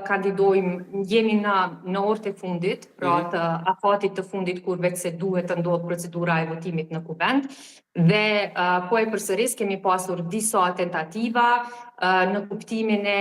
kandidojmë, jemi në orët e fundit, pra të afatit të fundit kur veç se duhet të ndodhë procedura e votimit në kuvend, dhe po e përsëris kemi pasur disa tentativa në kuptimin e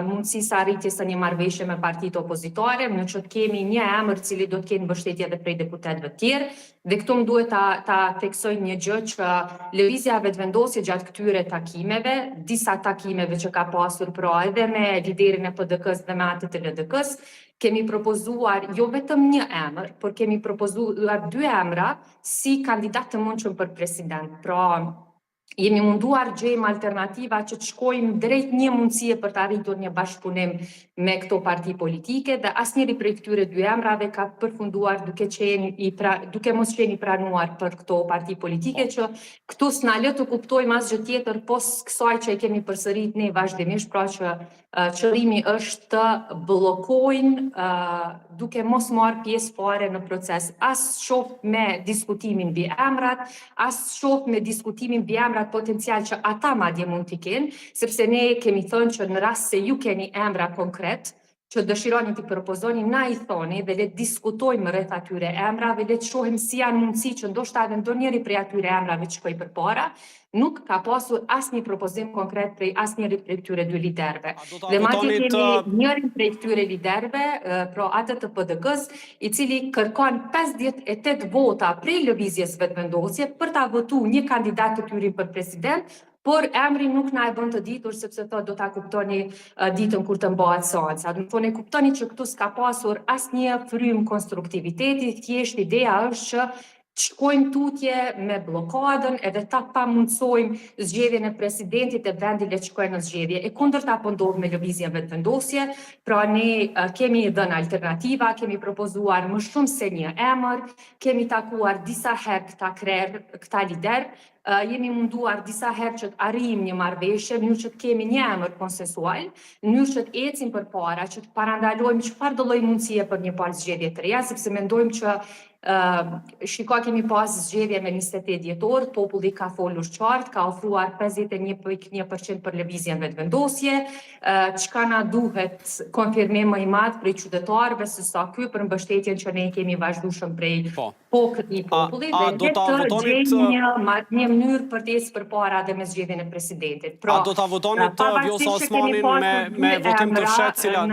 mundësisë arritjes së një marrëveshje me partitë opozitare, në që të kemi një emër cili do të kenë mbështetje edhe prej deputetëve të tjerë, dhe këtu më duhet ta theksoj një gjë që lëvizja vetëvendosje gjatë këtyre takimeve, disa takimeve që ka pasur pra edhe me liderin e PDK-s dhe me atë të LDK-s, kemi propozuar jo vetëm një emër, por kemi propozuar 2 emra si kandidat të mundshëm për president. Pra, jemi munduar gjejmë alternativa që të shkojmë drejt një mundësie për të arritur një bashkëpunim me këto parti politike dhe asnjëri prej këtyre 2 emrave ka përfunduar duke mos qenë i pranuar për këto parti politike që këtu s'na lë të kuptojmë asgjë tjetër pos kësaj që e kemi përsërit ne vazhdimisht, pra që qëllimi është të bllokojnë duke mos marrë pjesë fare në proces. As shoh me diskutimin mbi emrat, as shoh me diskutimin mbi emrat potencial që ata madje mund t'i kenë, sepse ne kemi thënë që në rast se ju keni emra konkret, që dëshironi t'i propozoni, na i thoni dhe le të diskutojmë rreth atyre emrave, le të shohim si janë mundësi që ndoshta edhe ndonjëri prej atyre emrave të shkojë përpara, nuk ka pasur asnjë propozim konkret prej asnjëri prej këtyre 2 liderëve. Dhe madje kemi njërin prej këtyre liderëve, pra atë të PDK-s, i cili kërkon 58 vota prej lëvizjes vetëvendosje për ta votuar një kandidat të tyre për president, por emri nuk na e bën të ditur sepse thotë do ta kuptoni ditën kur të mbahet seanca. Do të thonë kuptoni që këtu s'ka pasur asnjë frym konstruktiviteti, thjesht ideja është që të shkojmë tutje me blokadën edhe ta pamundsojmë zgjedhjen e presidentit e vendi le të shkojë në zgjedhje. E kundërta po ndodh me lëvizjen vetëvendosje, pra ne kemi dhënë alternativa, kemi propozuar më shumë se një emër, kemi takuar disa herë këta lider, jemi munduar disa herë që të arrijmë një marrëveshje, në mënyrë që të kemi një emër konsensual, në mënyrë që të ecim përpara, që të parandalojmë çfarë do lloj mundësie për një palë zgjedhje të reja, sepse mendojmë që kemi pas zgjedhje me 28 dhjetor, populli ka folur qartë, ka ofruar 51.1% për lëvizjen vetëvendosje, çka na duhet konfirmim më i madh prej qytetarëve se sa ky për mbështetjen që ne kemi vazhdueshëm prej këtij populli dhe të gjejmë një mënyrë për të ecë përpara dhe me zgjedhjen e presidentit. A do ta votonit Vjosa Osmanin me votim të fshehtë, cila